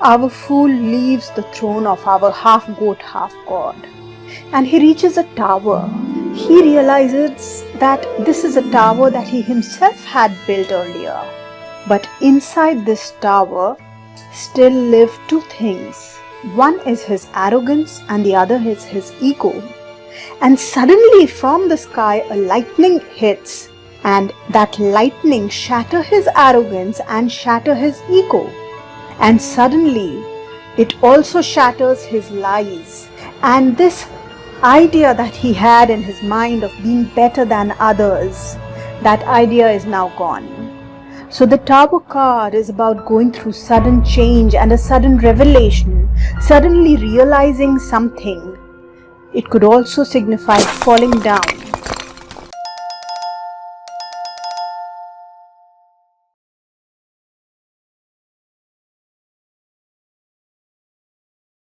our fool leaves the throne of our half-goat, half-god, and he reaches a tower. He realizes that this is a tower that he himself had built earlier. But inside this tower still live two things. One is his arrogance and the other is his ego. And suddenly from the sky a lightning hits, and that lightning shatters his arrogance and shatters his ego. And suddenly it also shatters his lies. And this idea that he had in his mind of being better than others, that idea is now gone. So the Tower card is about going through sudden change and a sudden revelation, suddenly realizing something. It could also signify falling down.